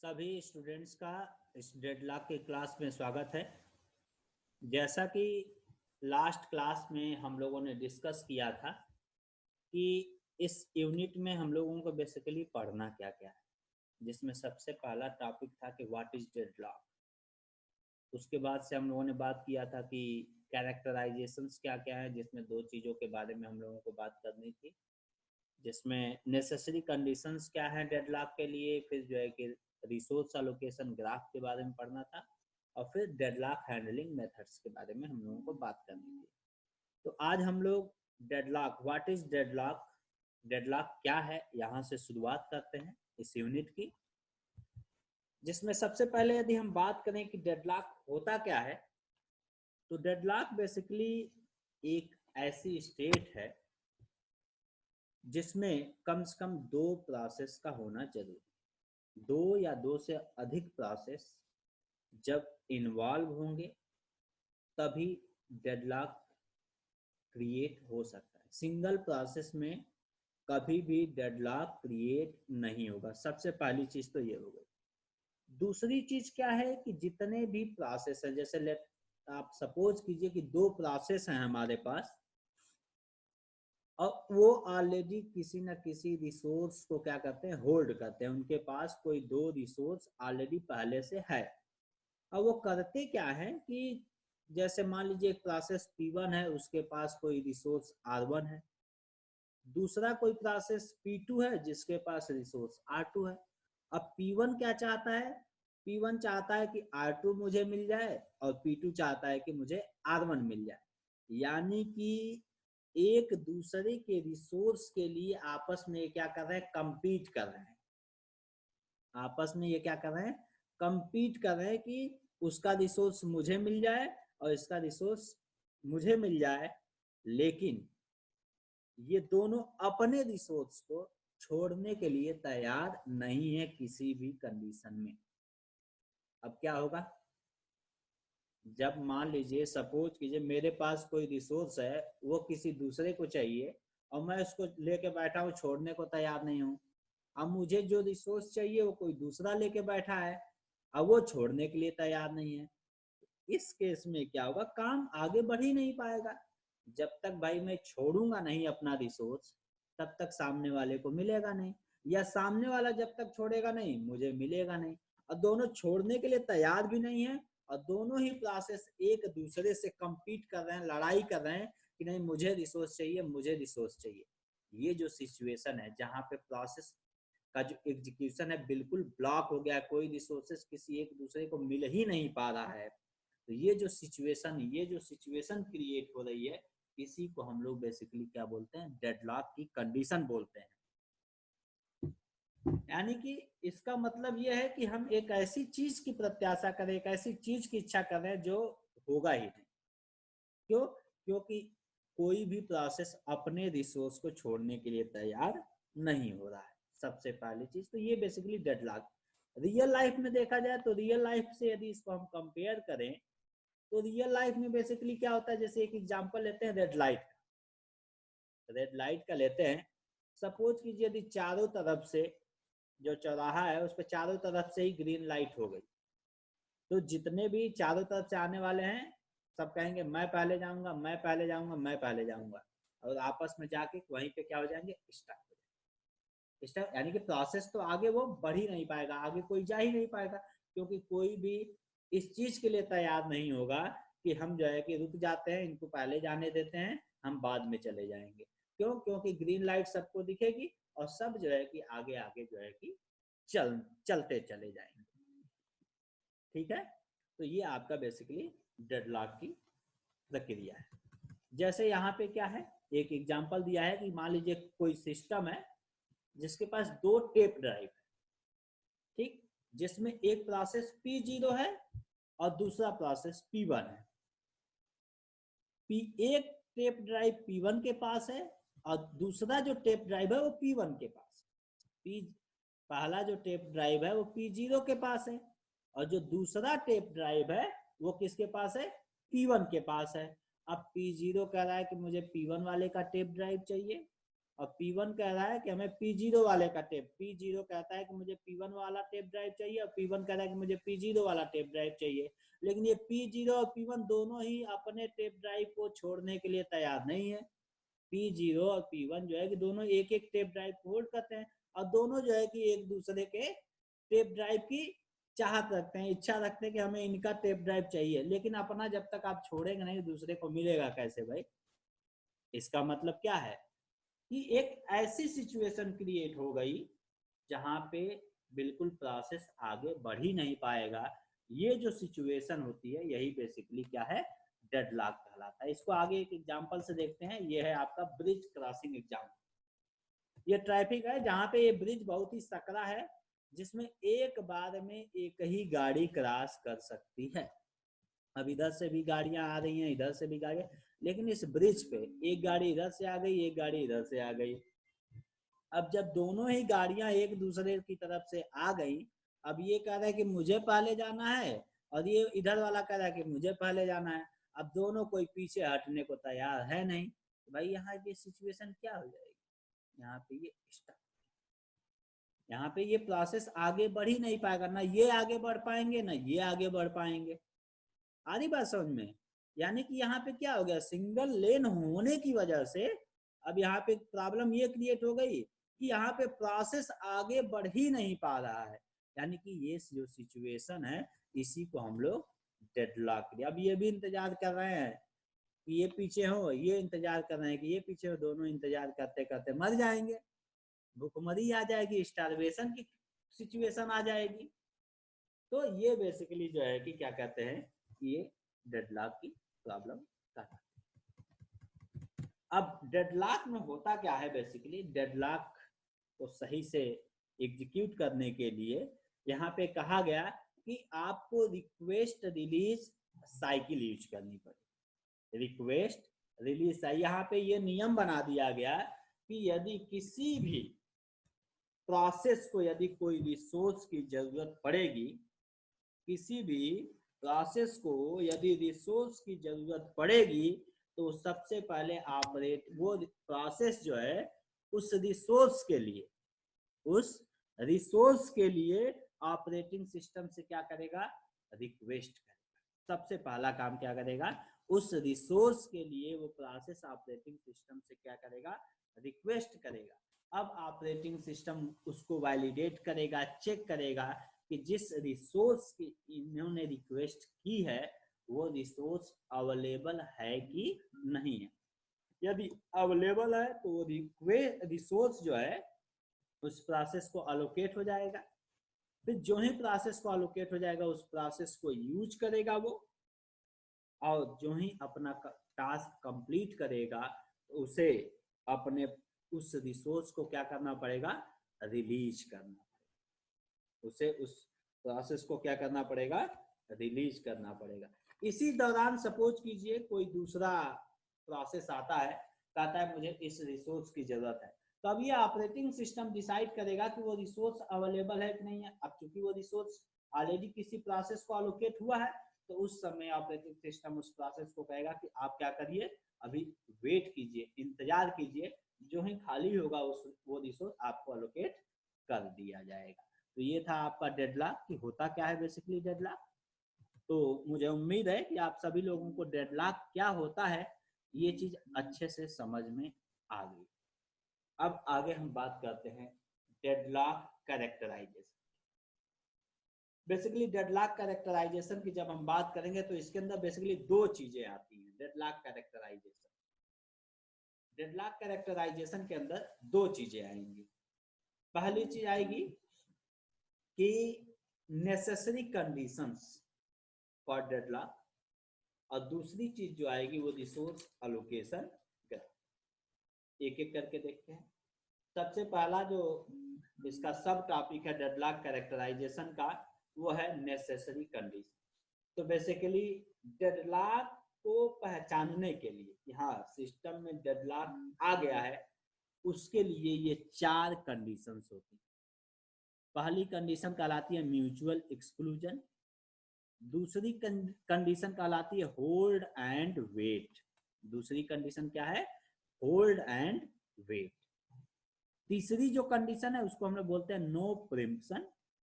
सभी स्टूडेंट्स का इस डेडलॉक के क्लास में स्वागत है। जैसा कि लास्ट क्लास में हम लोगों ने डिस्कस किया था कि इस यूनिट में हम लोगों को बेसिकली पढ़ना क्या क्या है, जिसमें सबसे पहला टॉपिक था कि व्हाट इज़ डेडलॉक। उसके बाद से हम लोगों ने बात किया था कि कैरेक्टराइजेशंस क्या क्या है, जिसमें दो चीज़ों के बारे में हम लोगों को बात करनी थी, जिसमें नेसेसरी कंडीशंस क्या है डेडलॉक के लिए, फिर जो है कि रिसोर्स एलोकेशन ग्राफ के बारे में पढ़ना था, और फिर डेडलॉक हैंडलिंग मेथड्स के बारे में हम लोगों को बात करनी थी। तो आज हम लोग deadlock, what is deadlock, deadlock क्या है, यहाँ से शुरुआत करते हैं इस यूनिट की, जिसमें सबसे पहले यदि हम बात करें कि डेडलॉक होता क्या है, तो डेडलॉक बेसिकली एक ऐसी स्टेट है जिसमें कम से कम दो प्रोसेस का होना जरूरी, दो या दो से अधिक प्रोसेस जब इन्वॉल्व होंगे तभी डेडलॉक क्रिएट हो सकता है। सिंगल प्रोसेस में कभी भी डेडलॉक क्रिएट नहीं होगा। सबसे पहली चीज तो ये हो गई। दूसरी चीज क्या है कि जितने भी प्रोसेस है, जैसे लेट आप सपोज कीजिए कि दो प्रोसेस हैं हमारे पास, और वो ऑलरेडी किसी न किसी रिसोर्स को क्या करते हैं, होल्ड करते हैं। उनके पास कोई दो रिसोर्स ऑलरेडी पहले से है। अब वो करते क्या है कि जैसे मान लीजिए एक प्रोसेस P1 है, उसके पास कोई रिसोर्स R1 है। दूसरा कोई प्रोसेस P2 है जिसके पास रिसोर्स R2 है। अब P1 क्या चाहता है? P1 चाहता है कि R2 मुझे मिल जाए, और P2 चाहता है कि मुझे R1 मिल जाए। यानी कि एक दूसरे के रिसोर्स के लिए आपस में ये क्या कर रहे हैं, कंपीट कर रहे हैं। आपस में ये क्या कर रहे हैं, कंपीट कर रहे हैं कि उसका रिसोर्स मुझे मिल जाए और इसका रिसोर्स मुझे मिल जाए। लेकिन ये दोनों अपने रिसोर्स को छोड़ने के लिए तैयार नहीं है किसी भी कंडीशन में। अब क्या होगा, जब मान लीजिए सपोज कीजिए मेरे पास कोई रिसोर्स है, वो किसी दूसरे को चाहिए और मैं उसको लेके बैठा हूँ, छोड़ने को तैयार नहीं हूँ। अब मुझे जो रिसोर्स चाहिए वो कोई दूसरा लेके बैठा है, अब वो छोड़ने के लिए तैयार नहीं है। इस केस में क्या होगा, काम आगे बढ़ ही नहीं पाएगा। जब तक भाई मैं छोड़ूंगा नहीं अपना रिसोर्स, तब तक सामने वाले को मिलेगा नहीं, या सामने वाला जब तक छोड़ेगा नहीं मुझे मिलेगा नहीं। और दोनों छोड़ने के लिए तैयार भी नहीं है, और दोनों ही प्रोसेस एक दूसरे से compete कर रहे हैं, लड़ाई कर रहे हैं कि नहीं मुझे रिसोर्स चाहिए, मुझे रिसोर्स चाहिए। ये जो सिचुएशन है जहाँ पे प्रोसेस का जो एग्जीक्यूशन है बिल्कुल ब्लॉक हो गया है, कोई रिसोर्सेस किसी एक दूसरे को मिल ही नहीं पा रहा है, तो ये जो सिचुएशन क्रिएट हो रही है, इसी को हम लोग बेसिकली क्या बोलते हैं, डेडलॉक की कंडीशन बोलते हैं। यानी कि इसका मतलब यह है कि हम एक ऐसी चीज की प्रत्याशा करें, एक ऐसी चीज की इच्छा कर रहे हैं जो होगा ही नहीं। क्यों? क्योंकि कोई भी प्रोसेस अपने रिसोर्स को छोड़ने के लिए तैयार नहीं हो रहा है। सबसे पहली चीज तो ये बेसिकली डेडलॉक। रियल लाइफ में देखा जाए तो रियल लाइफ से यदि इसको हम कंपेयर करें, तो रियल लाइफ में बेसिकली क्या होता है, जैसे एक एग्जांपल लेते हैं रेड लाइट का। रेड लाइट का लेते हैं, सपोज कीजिए यदि चारों तरफ से जो चौराहा है उस पर चारों तरफ से ही ग्रीन लाइट हो गई, तो जितने भी चारों तरफ से आने वाले हैं सब कहेंगे मैं पहले जाऊंगा, मैं पहले जाऊंगा, मैं पहले जाऊंगा, और आपस में जाके वहीं पे क्या हो जाएंगे, स्टक हो जाएंगे। स्टक यानी कि प्रोसेस तो आगे वो बढ़ ही नहीं पाएगा, आगे कोई जा ही नहीं पाएगा, क्योंकि कोई भी इस चीज के लिए तैयार नहीं होगा कि हम जो है कि रुक जाते हैं, इनको पहले जाने देते हैं, हम बाद में चले जाएंगे। क्यों? क्योंकि ग्रीन लाइट सबको दिखेगी और सब जो है कि आगे आगे जो है कि चलते चले जाएंगे। ठीक है, तो ये आपका बेसिकली डेडलॉक की प्रक्रिया है। जैसे यहाँ पे क्या है, एक एग्जांपल दिया है कि मान लीजिए कोई सिस्टम है जिसके पास दो टेप ड्राइव है, ठीक, जिसमें एक प्रोसेस P0 है और दूसरा प्रोसेस P1 है। एक टेप ड्राइव P1 के पास है और दूसरा जो टेप ड्राइव है वो P1 के पास। पहला जो टेप ड्राइव है वो P0 के पास है, और जो दूसरा टेप ड्राइव है वो किसके पास है, P1 के पास है। अब P0 कह रहा है कि मुझे P1 वाले का टेप ड्राइव चाहिए, और P1 कह रहा है कि हमें P0 वाले का टेप, P0 कहता है कि मुझे P1 वाला टेप ड्राइव चाहिए और P1 कह रहा है कि मुझे P0 वाला टेप ड्राइव चाहिए। लेकिन ये P0 और P1 दोनों ही अपने टेप ड्राइव को छोड़ने के लिए तैयार नहीं है। P0 और P1 जो है कि दोनों एक एक टेप ड्राइव को होल्ड करते हैं और दोनों जो है कि एक दूसरे के टेप ड्राइव की चाहत रखते हैं, इच्छा रखते हैं कि हमें इनका टेप ड्राइव चाहिए। लेकिन अपना जब तक आप छोड़ेंगे नहीं, दूसरे को मिलेगा कैसे भाई? इसका मतलब क्या है कि एक ऐसी सिचुएशन क्रिएट हो गई जहां पे बिल्कुल प्रोसेस आगे बढ़ ही नहीं पाएगा। ये जो सिचुएशन होती है यही बेसिकली क्या है? डेडलॉक कहलाता है। इसको आगे एक एग्जांपल से देखते हैं। ये है आपका ब्रिज क्रॉसिंग एग्जाम्पल। ये ट्रैफिक है जहां पे ये ब्रिज बहुत ही सकरा है, जिसमें एक बार में एक ही गाड़ी क्रॉस कर सकती है। अब इधर से भी गाड़ियां आ रही हैं, इधर से भी गाड़ियां, लेकिन इस ब्रिज पे एक गाड़ी इधर से आ गई, एक गाड़ी इधर से आ गई। अब जब दोनों ही गाड़ियां एक दूसरे की तरफ से आ गई, अब ये कह रहा है कि मुझे पहले जाना है और ये इधर वाला कह रहा है कि मुझे पहले जाना है। अब दोनों कोई पीछे हटने को तैयार है नहीं, तो भाई यहाँ ये सिचुएशन क्या हो जाएगी? यहाँ पे ये स्टॉप, यहाँ पे ये प्रोसेस आगे बढ़ ही नहीं पाएगा। ना ये आगे बढ़ पाएंगे ना ये आगे बढ़ पाएंगे। आ रही बात समझ में? यानी कि यहाँ पे क्या हो गया, सिंगल लेन होने की वजह से अब यहाँ पे प्रॉब्लम ये क्रिएट हो गई कि यहाँ पे प्रोसेस आगे बढ़ ही नहीं पा रहा है। यानी कि ये जो सिचुएशन है इसी को हम लोग डेडलॉक। अब ये भी इंतजार कर रहे हैं कि ये पीछे हो, ये इंतजार कर रहे हैं कि ये पीछे हो, दोनों इंतजार करते करते मर जाएंगे, भूखमरी आ जाएगी, स्टारवेशन की सिचुएशन आ जाएगी। तो ये बेसिकली जो है कि क्या कहते हैं, ये डेडलॉक की प्रॉब्लम का। अब डेडलॉक में होता क्या है, बेसिकली डेडलॉक को सही से एग्जीक्यूट करने के लिए यहाँ पे कहा गया कि आपको रिक्वेस्ट रिलीज साइकिल यूज करनी पड़ेगी। रिक्वेस्ट रिलीज, यहाँ पे ये नियम बना दिया गया कि यदि किसी भी प्रोसेस को यदि कोई रिसोर्स की जरूरत पड़ेगी, किसी भी प्रोसेस को यदि रिसोर्स की जरूरत पड़ेगी, तो सबसे पहले ऑपरेट वो प्रोसेस जो है उस रिसोर्स के लिए ऑपरेटिंग सिस्टम से क्या करेगा? रिक्वेस्ट करेगा। सबसे पहला काम क्या करेगा? उस रिसोर्स के लिए वो प्रोसेस ऑपरेटिंग सिस्टम से क्या करेगा? रिक्वेस्ट करेगा। अब ऑपरेटिंग सिस्टम उसको वैलिडेट करेगा, चेक करेगा कि जिस रिसोर्स की इन्होंने रिक्वेस्ट की है वो रिसोर्स अवेलेबल है कि नहीं है। यदि अवेलेबल है तो वो रिसोर्स जो है उस प्रोसेस को अलोकेट हो जाएगा। फिर जो ही प्रोसेस को अलोकेट हो जाएगा उस प्रोसेस को यूज करेगा वो, और जो ही अपना टास्क कंप्लीट करेगा उसे अपने उस रिसोर्स को क्या करना पड़ेगा? रिलीज करना पड़ेगा। उसे उस प्रोसेस को क्या करना पड़ेगा? रिलीज करना पड़ेगा। इसी दौरान सपोज कीजिए कोई दूसरा प्रोसेस आता है, कहता है मुझे इस रिसोर्स की जरूरत है, तो अब ये ऑपरेटिंग सिस्टम डिसाइड करेगा कि वो रिसोर्स अवेलेबल है कि नहीं है। अब चूंकि वो रिसोर्स ऑलरेडी किसी प्रोसेस को अलोकेट हुआ है, तो उस समय ऑपरेटिंग सिस्टम उस प्रोसेस को कहेगा कि आप क्या करिए, अभी वेट कीजिए, इंतजार कीजिए, जो ही खाली होगा उस वो रिसोर्स आपको अलोकेट कर दिया जाएगा। तो ये था आपका डेडलॉक कि होता क्या है बेसिकली डेडलॉक। तो मुझे उम्मीद है कि आप सभी लोगों को डेडलॉक क्या होता है ये चीज अच्छे से समझ में आ गई। अब आगे हम बात करते हैं deadlock characterisation. Basically deadlock characterisation की जब हम बात करेंगे तो इसके अंदर बेसिकली दो चीजें आती हैं। डेडलॉक कैरेक्टराइजेशन के अंदर दो चीजें आएंगी। पहली चीज आएगी कि नेसेसरी कंडीशंस फॉर डेडलॉक, और दूसरी चीज जो आएगी वो रिसोर्स अलोकेशन। एक एक करके देखते हैं। सबसे पहला जो इसका सब टॉपिक है डेडलॉक कैरेक्टराइजेशन का, वो है नेसेसरी कंडीशन। तो बेसिकली डेडलॉक को पहचानने के लिए कि हाँ सिस्टम में डेडलॉक आ गया है, उसके लिए ये चार कंडीशंस होती हैं। पहली कंडीशन कहलाती है म्यूचुअल एक्सक्लूजन, दूसरी कंडीशन कहलाती है होल्ड एंड वेट। दूसरी कंडीशन क्या है? Hold and wait. तीसरी जो कंडीशन है उसको हम लोग बोलते हैं नो प्रिम्पशन,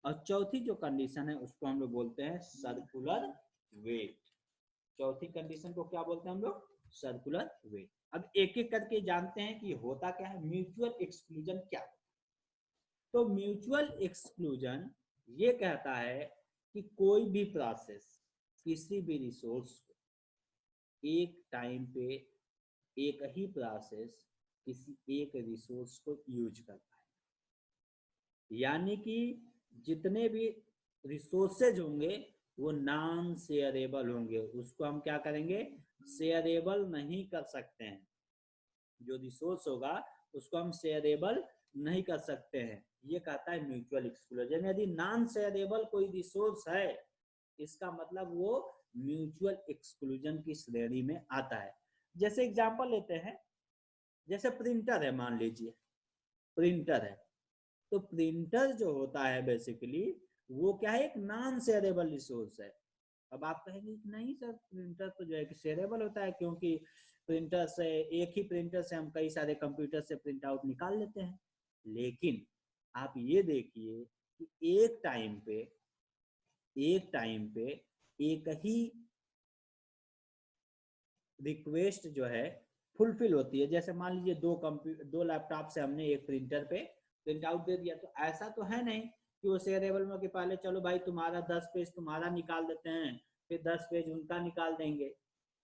और चौथी जो कंडीशन है उसको हम लोग बोलते हैं सर्कुलर वेट। चौथी कंडीशन को क्या बोलते हैं हम लोग? Circular wait. अब एक एक करके जानते हैं कि होता क्या है, म्यूचुअल एक्सक्लूजन क्या है। तो म्यूचुअल एक्सक्लूजन ये कहता है कि कोई भी प्रोसेस किसी भी रिसोर्स को एक टाइम पे एक ही प्रोसेस किसी एक रिसोर्स को यूज करता है, यानी कि जितने भी रिसोर्सेज होंगे वो नॉन शेयरेबल होंगे, उसको हम क्या करेंगे, शेयरेबल नहीं कर सकते हैं। जो रिसोर्स होगा उसको हम शेयरेबल नहीं कर सकते हैं, ये कहता है म्यूचुअल एक्सक्लूजन। यदि नॉन शेयरेबल कोई रिसोर्स है इसका मतलब वो म्यूचुअल एक्सक्लूजन की श्रेणी में आता है। जैसे एग्जांपल लेते हैं, जैसे प्रिंटर है, मान लीजिए प्रिंटर है, तो प्रिंटर जो होता है बेसिकली वो क्या है, एक नॉन शेयरेबल रिसोर्स है। अब आप कहेंगे नहीं सर प्रिंटर तो जो है कि शेयरेबल होता है, क्योंकि प्रिंटर से, एक ही प्रिंटर से हम कई सारे कंप्यूटर से प्रिंट आउट निकाल लेते हैं। लेकिन आप ये देखिए कि एक टाइम पे एक ही रिक्वेस्ट जो है फुलफिल होती है। जैसे मान लीजिए दो लैपटॉप से हमने एक प्रिंटर पे प्रिंट आउट दे दिया, तो ऐसा तो है नहीं कि वो शेयरेबल में कि पहले चलो भाई तुम्हारा 10 पेज तुम्हारा निकाल देते हैं, फिर 10 पेज उनका निकाल देंगे।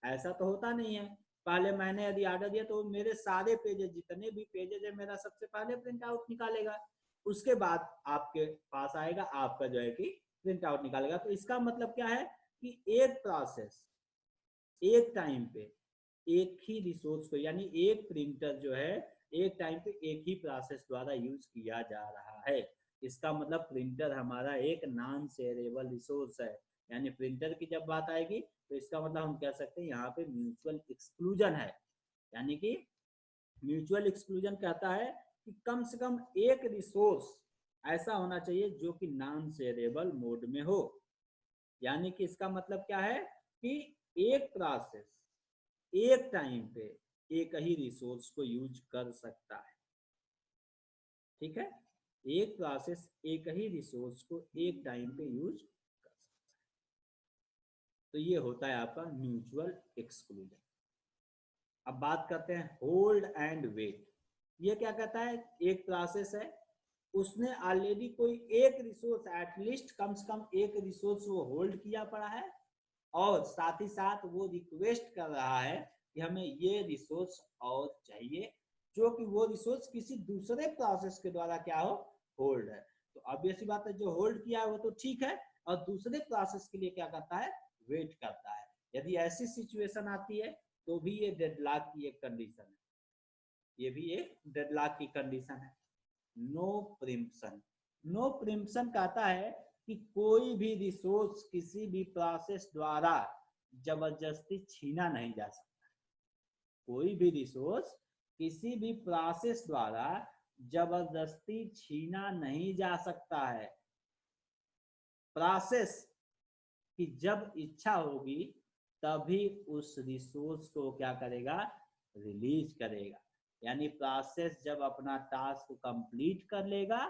ऐसा तो होता नहीं है। पहले मैंने यदि ऑर्डर दिया तो मेरे सारे पेजेस, जितने भी पेजेस है, मेरा सबसे पहले प्रिंट आउट निकालेगा, उसके बाद आपके पास आएगा, आपका जो है कि प्रिंट आउट निकालेगा। तो इसका मतलब क्या है कि एक प्रोसेस एक टाइम पे एक ही रिसोर्स को, यानी एक प्रिंटर जो है एक टाइम पे एक ही प्रोसेस द्वारा यूज किया जा रहा है। इसका मतलब प्रिंटर हमारा एक नॉन शेयरेबल रिसोर्स है। यानी प्रिंटर की जब बात आएगी तो इसका मतलब हम कह सकते हैं यहाँ पे म्यूचुअल एक्सक्लूजन है। यानी कि म्यूचुअल एक्सक्लूजन कहता है कि कम से कम एक रिसोर्स ऐसा होना चाहिए जो कि नॉन शेयरेबल मोड में हो। यानी कि इसका मतलब क्या है कि एक प्रोसेस एक टाइम पे एक ही रिसोर्स को यूज कर सकता है। ठीक है, एक प्रोसेस एक ही रिसोर्स को एक टाइम पे यूज कर सकता है। तो ये होता है आपका म्यूचुअल एक्सक्लूजन। अब बात करते हैं होल्ड एंड वेट। ये क्या कहता है, एक प्रोसेस है, उसने ऑलरेडी कोई एक रिसोर्स, एटलीस्ट कम से कम एक रिसोर्स वो होल्ड किया पड़ा है, और साथ ही साथ वो रिक्वेस्ट कर रहा है कि हमें ये रिसोर्स और चाहिए, जो कि वो रिसोर्स किसी दूसरे प्रोसेस के द्वारा क्या हो, होल्ड है। तो ऑब्वियस बात है, जो होल्ड किया है वो तो ठीक है, और दूसरे प्रोसेस के लिए क्या करता है, वेट करता है। यदि ऐसी सिचुएशन आती है तो भी ये डेडलॉक की एक कंडीशन है, ये भी एक डेडलॉक की कंडीशन है। No preemption. नो प्रिम्पशन कहता है कि कोई भी रिसोर्स किसी भी प्रोसेस द्वारा जबरदस्ती छीना नहीं जा सकता। कोई भी रिसोर्स किसी भी प्रोसेस द्वारा जबरदस्ती छीना नहीं जा सकता है। प्रोसेस की जब इच्छा होगी तभी उस रिसोर्स को क्या करेगा, रिलीज करेगा। यानी प्रोसेस जब अपना टास्क कंप्लीट कर लेगा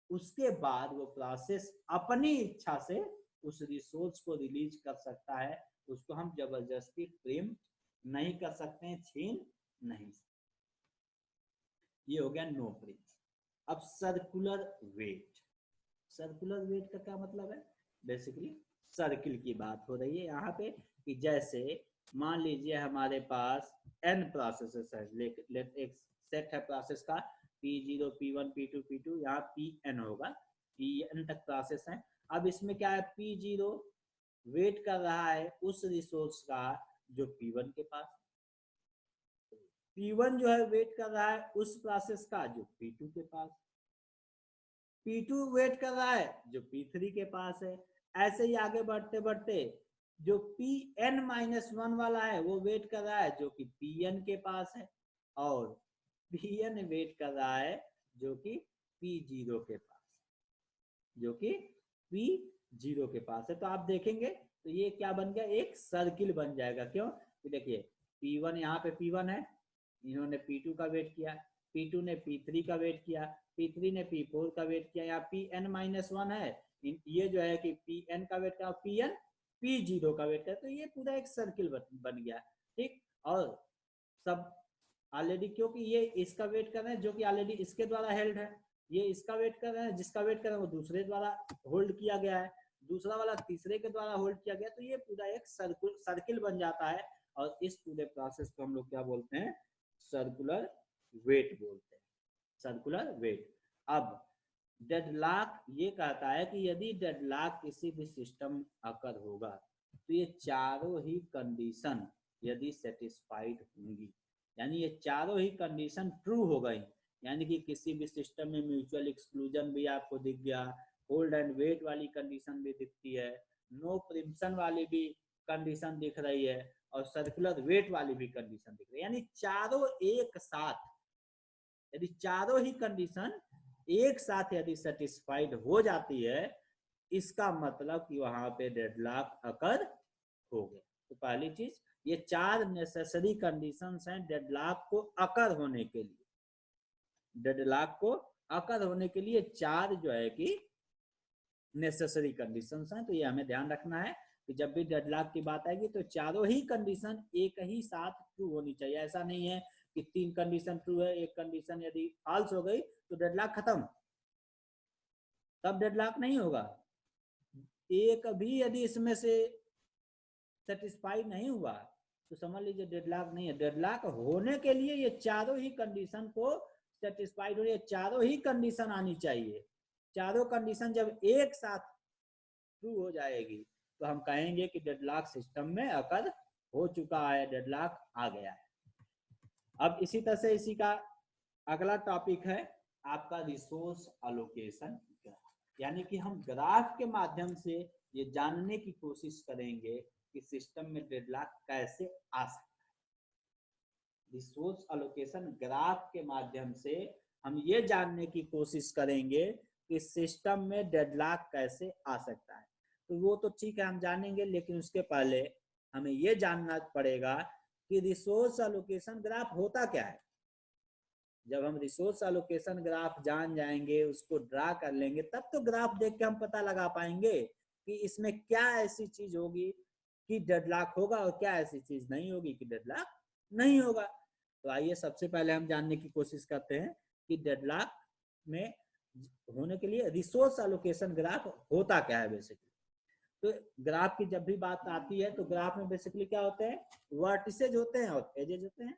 उसके बाद वो प्रोसेस अपनी इच्छा से उस रिसोर्स को रिलीज कर सकता है। उसको हम जबरदस्ती प्रिम्प्ट नहीं कर सकते हैं, छीन नहीं सकते। ये हो गया नो प्रिम्प। अब सर्कुलर वेट। सर्कुलर वेट का क्या मतलब है, बेसिकली सर्किल की बात हो रही है यहाँ पे, कि जैसे मान लीजिए हमारे पास n प्रोसेसेस है, एक सेट है प्रोसेस का P0 P1 P2 P2, यहाँ Pn होगा, Pn तक प्रोसेस है। अब इसमें क्या है, P0 वेट कर रहा है उस रिसोर्स का जो P1 के पास, P1 जो है वेट कर रहा है उस प्रोसेस का जो P2 के पास, P2 वेट कर रहा है जो P3 के पास है। ऐसे ही आगे बढ़ते बढ़ते जो Pn-1 वाला है वो वेट कर रहा है जो कि Pn के पास है, और Pn वेट कर रहा है जो कि P0 के पास, जो कि P0 के पास है। तो आप देखेंगे तो ये क्या बन गया, एक सर्किल बन जाएगा। क्यों कि देखिए P1 यहाँ पे P1 है, इन्होंने P2 का वेट किया, P2 ने P3 का वेट किया, P3 ने P4 का वेट किया, या Pn-1 है, ये जो है कि Pn का वेट किया, Pn P0 का वेट किया, तो ये पूरा एक सर्किल बन गया। ठीक, और सब ऑलरेडी, क्योंकि ये इसका वेट कर रहे हैं जो कि ऑलरेडी इसके द्वारा हेल्ड है, ये इसका वेट कर रहे हैं, जिसका वेट कर रहे हैं वो दूसरे द्वारा होल्ड किया गया है, दूसरा वाला तीसरे के द्वारा होल्ड किया गया, तो ये पूरा एक सर्किल बन जाता है। और इस पूरे प्रोसेस को हम लोग क्या बोलते हैं, सर्कुलर वेट बोलते हैं, सर्कुलर वेट। अब डेडलॉक ये कहता है कि यदि डेडलॉक किसी भी सिस्टम अकर होगा तो ये चारों ही कंडीशन यदि सेटिस्फाइड होंगी, यानी ये चारों ही कंडीशन ट्रू हो गई, यानी कि किसी भी सिस्टम में म्यूचुअल एक्सक्लूजन भी आपको दिख गया, होल्ड एंड वेट वाली कंडीशन भी दिखती है, नो प्रिम्पशन वाली भी कंडीशन दिख रही है, और सर्कुलर वेट वाली भी कंडीशन दिख रही है, यानी चारों एक साथ, यदि चारों ही कंडीशन एक साथ यदि सेटिस्फाइड हो जाती है, इसका मतलब कि वहां पे डेडलॉक अकर हो गया। तो पहली चीज, ये चार नेसेसरी कंडीशंस हैं डेडलॉक को अकर होने के लिए, डेडलॉक को अकर होने के लिए चार जो है कि नेसेसरी कंडीशंस हैं। तो ये हमें ध्यान रखना है कि जब भी डेडलॉक की बात आएगी तो चारों ही कंडीशन एक ही साथ ट्रू होनी चाहिए। ऐसा नहीं है कि 3 कंडीशन ट्रू है, एक कंडीशन यदि फॉल्स हो गई तो डेडलॉक खत्म, तब डेडलॉक नहीं होगा। एक भी यदि इसमें से सेटिस्फाइड नहीं हुआ तो समझ लीजिए डेडलॉक नहीं है। डेडलॉक होने के लिए ये चारों ही कंडीशन को सेटिस्फाइड हो, ये चारों ही कंडीशन आनी चाहिए। चारों कंडीशन जब एक साथ ट्रू हो जाएगी तो हम कहेंगे कि डेडलॉक सिस्टम में अकर हो चुका है, डेडलॉक आ गया है। अब इसी तरह से इसी का अगला टॉपिक है आपका रिसोर्स अलोकेशन, यानी कि हम ग्राफ के माध्यम से ये जानने की कोशिश करेंगे कि सिस्टम में डेडलॉक कैसे आ सकता है। रिसोर्स अलोकेशन ग्राफ के माध्यम से हम ये जानने की कोशिश करेंगे कि सिस्टम में डेडलॉक कैसे आ सकता है। तो वो तो ठीक है, हम जानेंगे, लेकिन उसके पहले हमें ये जानना पड़ेगा कि रिसोर्स अलोकेशन ग्राफ होता क्या है। जब हम रिसोर्स अलोकेशन ग्राफ जान जाएंगे, उसको ड्रा कर लेंगे, तब तो ग्राफ देख के हम पता लगा पाएंगे कि इसमें क्या ऐसी चीज होगी कि डेडलॉक होगा और क्या ऐसी चीज नहीं होगी कि डेडलॉक नहीं होगा। तो आइए सबसे पहले हम जानने की कोशिश करते हैं कि डेडलॉक में होने के लिए रिसोर्स अलोकेशन ग्राफ होता क्या है बेसिकली। तो ग्राफ की जब भी बात आती है तो ग्राफ में बेसिकली क्या होते हैं, वर्टिसेज होते हैं और एजेज होते हैं।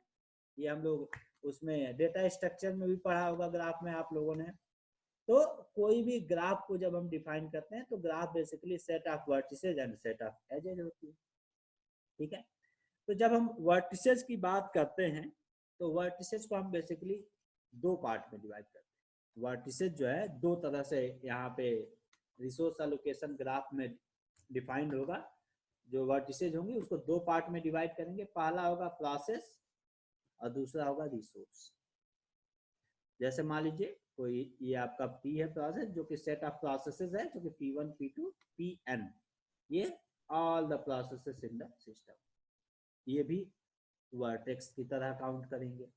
ये हम लोग उसमें डेटा स्ट्रक्चर में भी पढ़ा होगा ग्राफ में आप लोगों ने। तो कोई भी ग्राफ को जब हम डिफाइन करते हैं तो graph basically set of vertices and set of edges होती है, ठीक है। तो जब हम वर्टिसेज की बात करते हैं तो वर्टिसेज को हम बेसिकली दो पार्ट में डिवाइड करते हैं। वर्टिसेज जो है दो तरह से यहाँ पे रिसोर्स एलोकेशन ग्राफ में डिफाइंड होगा। जो वर्टिसेज होंगी उसको दो पार्ट में डिवाइड करेंगे, पहला होगा प्रोसेस और दूसरा होगा रिसोर्स। जैसे मान लीजिए कोई ये आपका P है प्रोसेस, जो कि सेट ऑफ प्रोसेसेस है, जो कि P1 P2 Pn, ये all the processes in the system, ये भी वर्टेक्स की तरह काउंट करेंगे।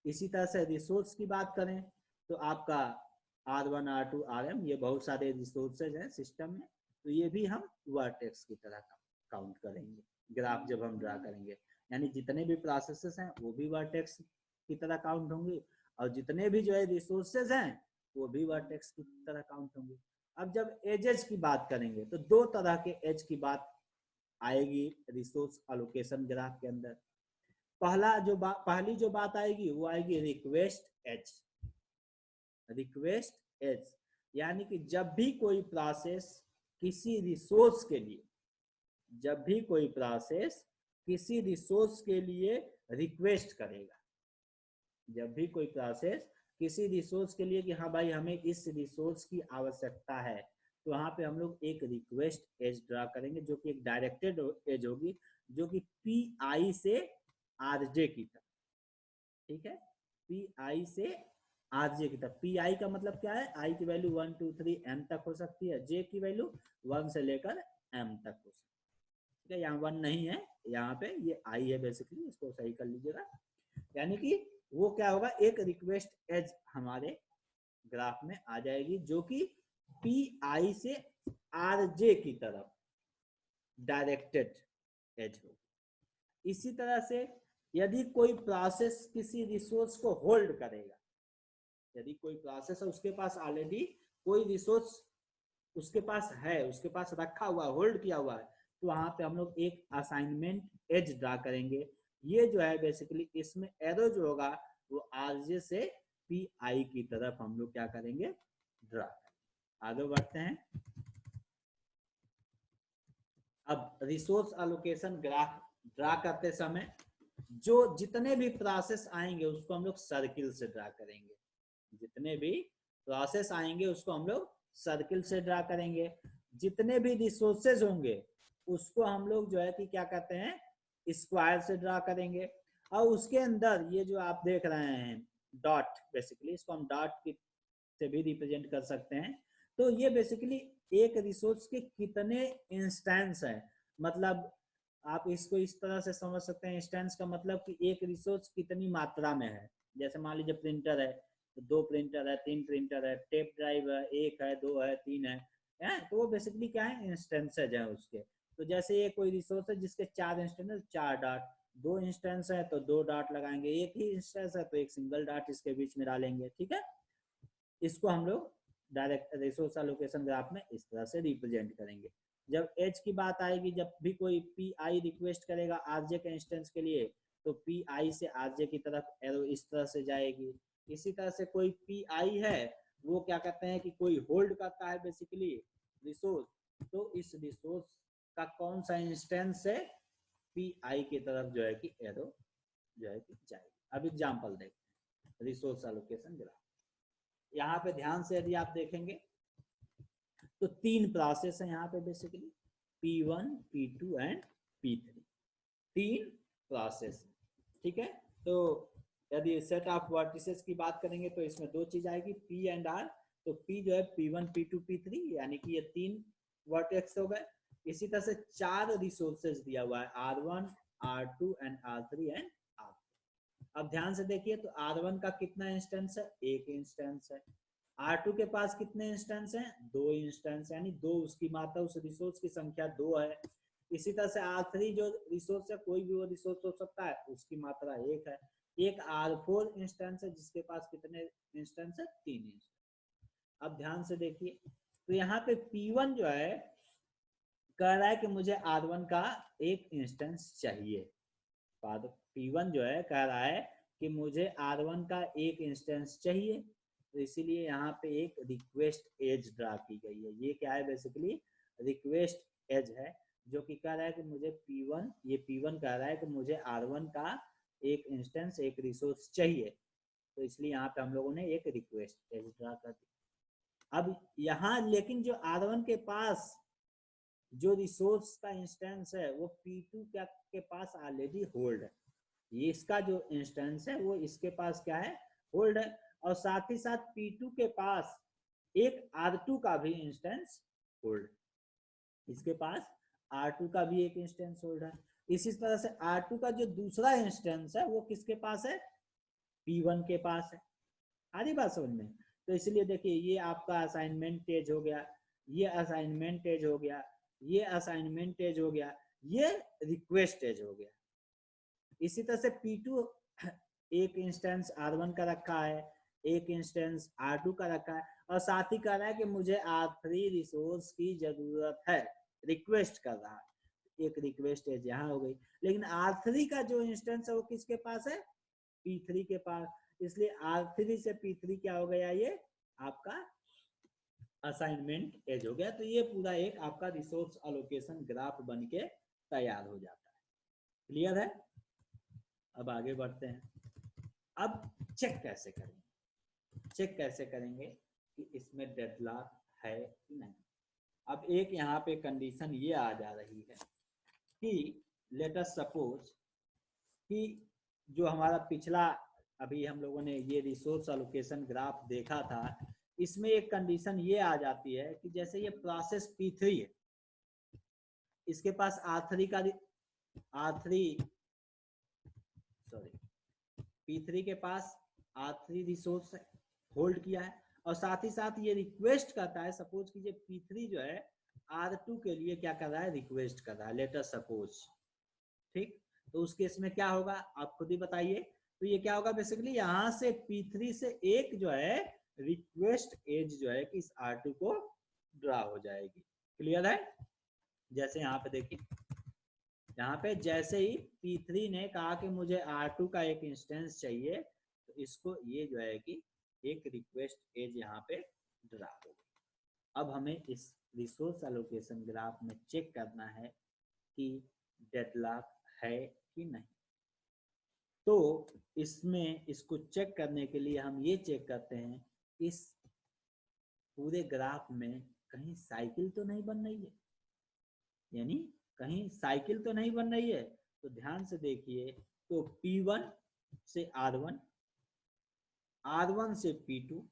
इसी तरह से रिसोर्स की बात करें तो आपका R1 R2 Rm, ये बहुत सारे रिसोर्सेज हैं सिस्टम में, तो ये भी हम वर्टेक्स की तरह काउंट करेंगे ग्राफ जब हम ड्रा करेंगे। यानी जितने भी प्रोसेसेस हैं वो भी वर्टेक्स की तरह काउंट होंगे, और जितने भी जो है रिसोर्सेज हैं वो भी वर्टेक्स की तरह काउंट होंगे। अब जब एजेस की बात करेंगे तो दो तरह के एज की बात आएगी रिसोर्स अलोकेशन ग्राफ के अंदर। पहली जो बात आएगी वो आएगी रिक्वेस्ट एज। रिक्वेस्ट एज यानी कि जब भी कोई प्रोसेस किसी रिसोर्स के लिए, जब भी कोई प्रोसेस किसी रिसोर्स के लिए रिक्वेस्ट करेगा, जब भी कोई प्रोसेस किसी रिसोर्स के लिए कि हाँ भाई हमें इस रिसोर्स की आवश्यकता है, तो वहां पे हम लोग एक रिक्वेस्ट एज ड्रा करेंगे जो कि एक डायरेक्टेड एज होगी, जो कि Pi से Rj की तरफ, ठीक है, Pi से Rj की तरफ। Pi का मतलब क्या है, I की वैल्यू 1 2 3 m तक हो सकती है, J की वैल्यू 1 से लेकर m तक हो सकती है, ठीक है। यहाँ 1 नहीं है, यहाँ पे ये I है बेसिकली, इसको सही कर लीजिएगा। यानी कि वो क्या होगा, एक रिक्वेस्ट एज हमारे ग्राफ में आ जाएगी जो कि पी आई से आर जे की तरफ डायरेक्टेड एज होगी। इसी तरह से यदि कोई प्रोसेस किसी रिसोर्स को होल्ड करेगा, यदि कोई प्रोसेस है उसके पास ऑलरेडी कोई रिसोर्स उसके पास है, उसके पास रखा हुआ होल्ड किया हुआ है, तो वहां पे हम लोग एक असाइनमेंट एज ड्रा करेंगे। ये जो है बेसिकली इसमें एरो जो होगा वो आरजे से पी आई की तरफ हम लोग क्या करेंगे, ड्रा करेंगे। आगे बढ़ते हैं। अब रिसोर्स एलोकेशन ग्राफ ड्रा करते समय जो जितने भी प्रोसेस आएंगे उसको हम लोग सर्किल से ड्रा करेंगे। जितने भी प्रोसेस आएंगे उसको हम लोग सर्किल से ड्रा करेंगे। जितने भी रिसोर्सेज होंगे उसको हम लोग जो है कि क्या कहते हैं, स्क्वायर से ड्रा करेंगे। और उसके अंदर ये जो आप देख रहे हैं डॉट, बेसिकली इसको हम डॉट से भी रिप्रेजेंट कर सकते हैं। तो ये बेसिकली एक रिसोर्स के कितने इंस्टेंस है, मतलब आप इसको इस तरह से समझ सकते हैं। इंस्टेंस का मतलब कि एक रिसोर्स कितनी मात्रा में है। जैसे मान लीजिए प्रिंटर है, तो 2 प्रिंटर है, 3 प्रिंटर है, टेप ड्राइव है, 1 है, 2 है, 3 है, तो वो बेसिकली क्या है, इंस्टेंसेज है उसके। तो जैसे ये कोई रिसोर्स है जिसके 4 इंस्टेंस है, 4 डॉट, 2 इंस्टेंस है तो 2 डॉट लगाएंगे, एक ही इंस्टेंस है तो एक सिंगल डॉट इसके बीच में डालेंगे। ठीक है, इसको हम लोग डायरेक्ट रिसोर्स एलोकेशन ग्राफ में इस तरह से रिप्रेजेंट करेंगे। जब एज की बात आएगी, जब भी कोई पी आई रिक्वेस्ट करेगा आरजे के इंस्टेंस के लिए, तो पी आई से आरजे की तरफ एरो इस तरह से जाएगी। इसी तरह से कोई पी आई है वो क्या कहते हैं कि कोई होल्ड करता है बेसिकली रिसोर्स, तो इस रिसोर्स का कौन सा इंस्टेंस है, पी आई की तरफ जो है कि एरो जो है कि जाएगी। अब एग्जाम्पल देखते हैं रिसोर्स एलोकेशन ग्राफ। यहाँ पे ध्यान से यदि आप देखेंगे तो 3 प्रोसेस है यहाँ पे basically, P1, P2 and P3, 3 process. ठीक है, तो यदि सेट ऑफ वर्टिसेस की बात करेंगे तो इसमें 2 चीज आएगी, P एंड R। तो P जो है P1, P2, P3, यानी कि ये 3 वर्टेक्स हो गए। इसी तरह से 4 रिसोर्सेज दिया हुआ है, R1, R2 and R3 and R4। अब ध्यान से देखिए तो R1 का कितना इंस्टेंस है, 1 इंस्टेंस है। R2 के पास कितने इंस्टेंस हैं, 2 इंस्टेंस, यानी 2 उसकी मात्रा, उस रिसोर्स की संख्या 2 है। इसी तरह से R3 जो रिसोर्स है, कोई भी वो रिसोर्स हो सकता है, उसकी मात्रा 1 है। एक R4 इंस्टेंस है जिसके पास कितने इंस्टेंस है, 3 इंस्टेंस। अब ध्यान से देखिए तो यहाँ पे P1 जो है कह रहा है कि मुझे R1 का 1 इंस्टेंस चाहिए। P1 जो है कह रहा है कि मुझे R1 का 1 इंस्टेंस चाहिए, तो इसीलिए यहाँ पे एक रिक्वेस्ट एज ड्रा की गई है। ये क्या है, बेसिकली रिक्वेस्ट एज है जो कि कह रहा है कि मुझे P1, ये P1 कह रहा है कि मुझे R1 का 1 इंस्टेंस, 1 रिसोर्स चाहिए, तो इसलिए यहाँ पे हम लोगों ने एक रिक्वेस्ट एज ड्रा कर दी। अब यहाँ लेकिन जो R1 के पास जो रिसोर्स का इंस्टेंस है वो P2 के पास ऑलरेडी होल्ड है। ये इसका जो इंस्टेंस है वो इसके पास क्या है, होल्ड है। और साथ ही साथ P2 के पास एक R2 का भी इंस्टेंस होल्ड, इसके पास R2 का भी एक इंस्टेंस होल्ड है। इसी तरह से R2 का जो दूसरा इंस्टेंस है वो किसके पास है, P1 के पास है। आधी बात समझ में। तो इसलिए देखिए ये आपका असाइनमेंट एज हो गया, ये असाइनमेंट एज हो गया, ये असाइनमेंट एज हो गया, ये रिक्वेस्ट एज हो गया। इसी तरह से P2 एक इंस्टेंस R1 का रखा है, एक इंस्टेंस R2 का रखा है, और साथ ही कह रहा है कि मुझे R3 रिसोर्स की जरूरत है, रिक्वेस्ट कर रहा है। एक रिक्वेस्ट एज यहाँ हो गई। लेकिन R3 का जो इंस्टेंस है वो किसके पास है, P3 के पास, इसलिए R3 से P3 क्या हो गया, ये आपका असाइनमेंट एज हो गया। तो ये पूरा एक आपका रिसोर्स एलोकेशन ग्राफ बन के तैयार हो जाता है। क्लियर है। अब आगे बढ़ते हैं। अब चेक कैसे करेंगे, चेक कैसे करेंगे कि इसमें डेडलॉक है कि नहीं। अब एक यहाँ पे कंडीशन ये आ जा रही है कि लेट अस सपोज कि जो हमारा पिछला अभी हम लोगों ने ये रिसोर्स एलोकेशन ग्राफ देखा था, इसमें एक कंडीशन ये आ जाती है कि जैसे ये प्रोसेस P3 है, इसके पास R3 का R3 सॉरी P3 के पास R3 रिसोर्स होल्ड किया है और साथ ही साथ ये रिक्वेस्ट करता है, सपोज कीजिए P3 जो है R2 के लिए क्या कर रहा है, रिक्वेस्ट कर रहा है, लेट अस सपोज, ठीक। तो उस केस में क्या होगा आप खुद ही बताइए। तो ये क्या होगा बेसिकली, यहाँ से P3 से एक जो है रिक्वेस्ट एज जो है कि इस R2 को ड्रा हो जाएगी। क्लियर है? जैसे यहाँ पे देखिए, यहाँ पे जैसे ही P3 ने कहा कि मुझे R2 का एक इंस्टेंस चाहिए, तो इसको ये जो है कि एक रिक्वेस्ट एज यहाँ पे ड्रा हो गई। अब हमें इस रिसोर्स एलोकेशन ग्राफ में चेक करना है कि डेडलॉक है कि नहीं। तो इसमें इसको चेक करने के लिए हम ये चेक करते हैं इस पूरे ग्राफ में कहीं साइकिल तो नहीं बन रही है, यानी कहीं साइकिल तो नहीं बन रही है। तो ध्यान से देखिए, तो P1 से R1, R1 से P2,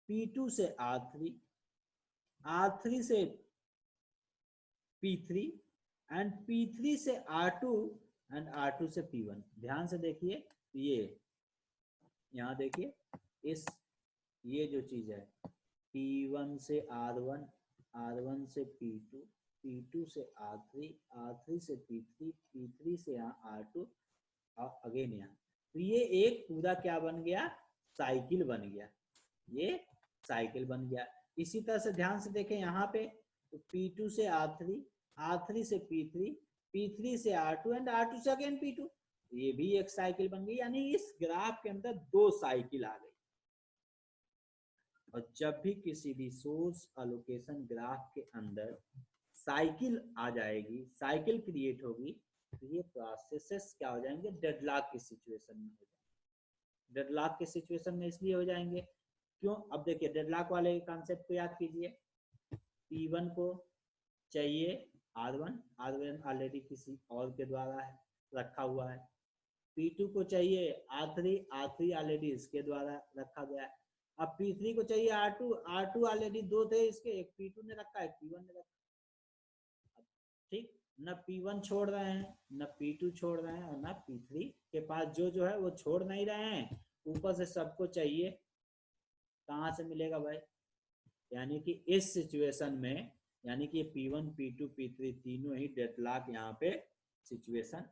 P2 से R3, R3 से P3 एंड P3 से R2 एंड R2 से P1। ध्यान से देखिए, ये यहाँ देखिए इस ये जो चीज है P1 से R1, R1 से P2, P2 से R3, R3 से P3, P3 से यहाँ R2 और अगेन यहाँ, तो ये एक पूरा क्या बन गया, साइकिल बन गया, ये साइकिल बन गया। इसी तरह से ध्यान से देखें यहाँ पे, तो P2 से R3, R3 से P3, P3 से R2 एंड R2 से अगेन P2, ये भी एक साइकिल बन गई। यानी इस ग्राफ के अंदर दो साइकिल आ गई। और जब भी किसी रिसोर्स एलोकेशन ग्राफ के अंदर साइकिल आ जाएगी, साइकिल क्रिएट होगी, तो ये प्रोसेसेस क्या हो जाएंगे, डेडलॉक की सिचुएशन में हो जाएंगे। डेडलॉक की सिचुएशन में इसलिए हो जाएंगे क्यों, अब देखिए डेडलॉक वाले कॉन्सेप्ट को याद कीजिए। P1 को चाहिए R1, R1 ऑलरेडी किसी और के द्वारा है रखा हुआ है। P2 को चाहिए R3, R3 ऑलरेडी इसके द्वारा रखा गया है। अब P3 को चाहिए R2, R2 ऑलरेडी दो थे इसके, एक P2 ने रखा है, एक P1 ने रखा। ठीक, न P1 छोड़ रहे हैं, न P2 छोड़ रहे हैं, और न P3 के पास जो है वो छोड़ नहीं रहे हैं, ऊपर से सबको चाहिए। कहाँ से मिलेगा भाई, यानी कि इस सिचुएशन में, यानी कि P1, P2, P3 तीनों ही डेडलॉक यहाँ पे सिचुएशन।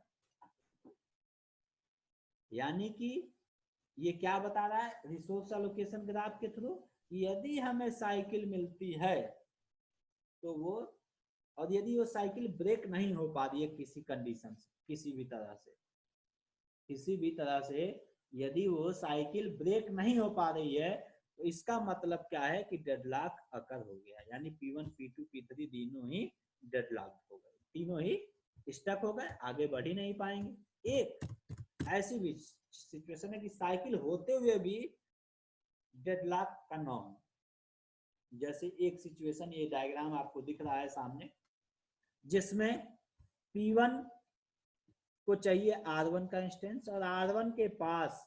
यानी कि ये क्या बता रहा है रिसोर्स एलोकेशन ग्राफ के थ्रू, यदि हमें साइकिल मिलती है तो वो, और यदि वो साइकिल ब्रेक नहीं हो पा रही है किसी कंडीशन से, किसी भी तरह से यदि वो साइकिल ब्रेक नहीं हो पा रही है, तो इसका मतलब क्या है कि डेडलॉक अकर हो गया। यानी P1, P2, P3 तीनों ही डेडलॉक हो गए, तीनों ही स्टक हो गए, आगे बढ़ ही नहीं पाएंगे। एक ऐसी भी सिचुएशन है कि साइकिल होते हुए भी डेडलॉक का नॉर्म, जैसे एक सिचुएशन, ये डायग्राम आपको दिख रहा है सामने, जिसमें P1 को चाहिए R1 का इंस्टेंस, और R1 के पास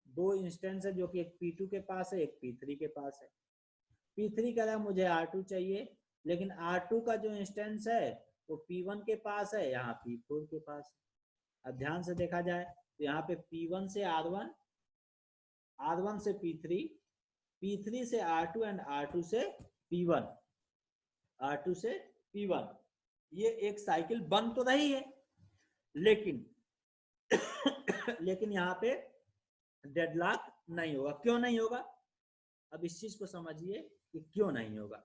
दो इंस्टेंस है, जो कि एक P2 के पास है, एक P3 के पास है। P3 कह रहा है मुझे R2 चाहिए, लेकिन R2 का जो इंस्टेंस है वो P1 के पास है, यहाँ P4 के पास है। अब ध्यान से देखा जाए तो यहाँ पे P1 से R1, R1 से P3, P3 से R2 एंड R2 से P1, R2 से P1, ये एक साइकिल बन तो रही है, लेकिन लेकिन यहाँ पे डेडलॉक नहीं होगा। क्यों नहीं होगा, अब इस चीज को समझिए कि क्यों नहीं होगा।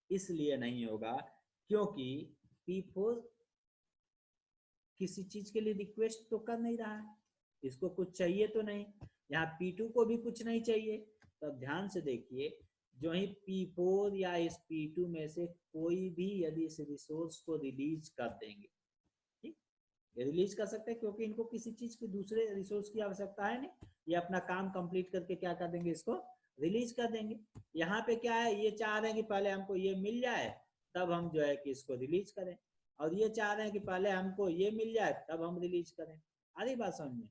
इसलिए नहीं होगा क्योंकि P4 किसी चीज के लिए रिक्वेस्ट तो कर नहीं रहा है, इसको कुछ चाहिए तो नहीं, यहाँ P2 को भी कुछ नहीं चाहिए। तो अब ध्यान से देखिए, जो ही P4 या इस P2 में से कोई भी यदि इस रिसोर्स को रिलीज कर देंगे, ठीक, ये रिलीज कर सकते हैं क्योंकि इनको किसी चीज की दूसरे रिसोर्स की आवश्यकता है नहीं, ये अपना काम कंप्लीट करके क्या कर देंगे, इसको रिलीज कर देंगे। यहाँ पे क्या है, ये चाह रहे हैं कि पहले हमको ये मिल जाए तब हम जो है कि इसको रिलीज करें, और ये चाह रहे हैं कि पहले हमको ये मिल जाए तब हम रिलीज करें। आधी बात समझ में,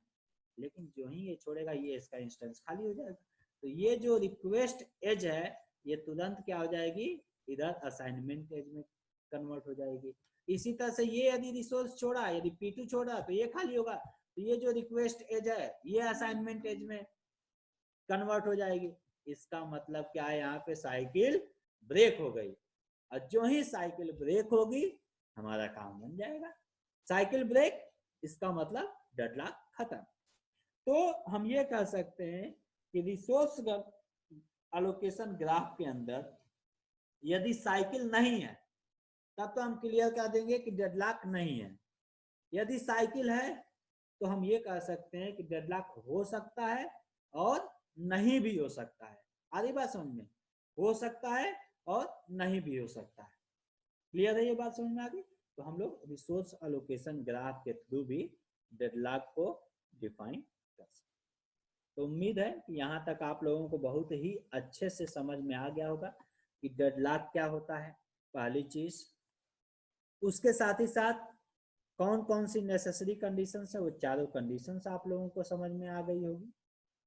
लेकिन जो ही ये छोड़ेगा ये इसका इंस्टेंस खाली हो जाएगा। तो ये जो रिक्वेस्ट एज है ये तुरंत क्या हो जाएगी, इधर असाइनमेंट एज में कन्वर्ट हो जाएगी। इसी तरह से ये यदि रिसोर्स छोड़ा, यदि P2 छोड़ा तो ये खाली होगा, तो ये जो रिक्वेस्ट एज है ये असाइनमेंट एज में कन्वर्ट हो जाएगी। इसका मतलब क्या है, यहाँ पे साइकिल ब्रेक हो गई, और जो ही साइकिल ब्रेक होगी हमारा काम बन जाएगा। साइकिल ब्रेक, इसका मतलब डेडलॉक खत्म। तो हम ये कह सकते हैं कि रिसोर्स एलोकेशन ग्राफ के अंदर यदि साइकिल नहीं है तब तो हम क्लियर कर देंगे कि डेडलॉक नहीं है। यदि साइकिल है तो हम ये कह सकते हैं कि डेडलॉक हो सकता है और नहीं भी हो सकता है। आधी बात समझ में, हो सकता है और नहीं भी हो सकता है। क्लियर है ये बात समझ में आ गई? तो हम लोग रिसोर्स एलोकेशन ग्राफ के थ्रू भी डेडलॉक को डिफाइन कर सकते हैं। तो उम्मीद है कि यहाँ तक आप लोगों को बहुत ही अच्छे से समझ में आ गया होगा कि डेडलॉक क्या होता है, पहली चीज। उसके साथ ही साथ कौन कौन सी नेसेसरी कंडीशंस है, वो चारों कंडीशंस आप लोगों को समझ में आ गई होगी,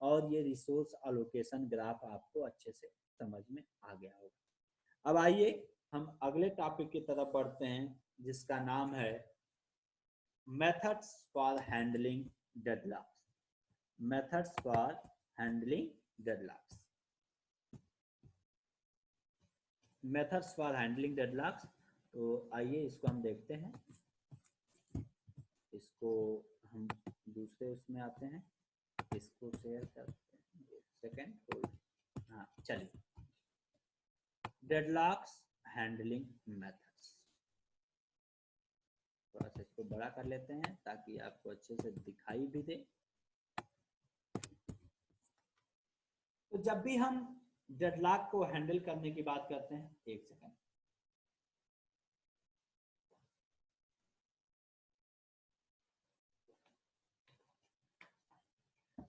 और ये रिसोर्स एलोकेशन ग्राफ आपको अच्छे से समझ में आ गया होगा। अब आइए हम अगले टॉपिक की तरफ बढ़ते हैं, जिसका नाम है methods for handling deadlocks. Methods for handling deadlocks. Methods for handling deadlocks. तो आइए इसको हम देखते हैं। इसको हम दूसरे उसमें आते हैं, इसको शेयर करते हैं, एक सेकेंड होल्ड। हाँ चलिए, डेडलॉक्स हैंडलिंग मेथड्स। थोड़ा सा इसको बड़ा कर लेते हैं ताकि आपको अच्छे से दिखाई भी दे। तो जब भी हम डेडलॉक को हैंडल करने की बात करते हैं, एक सेकेंड,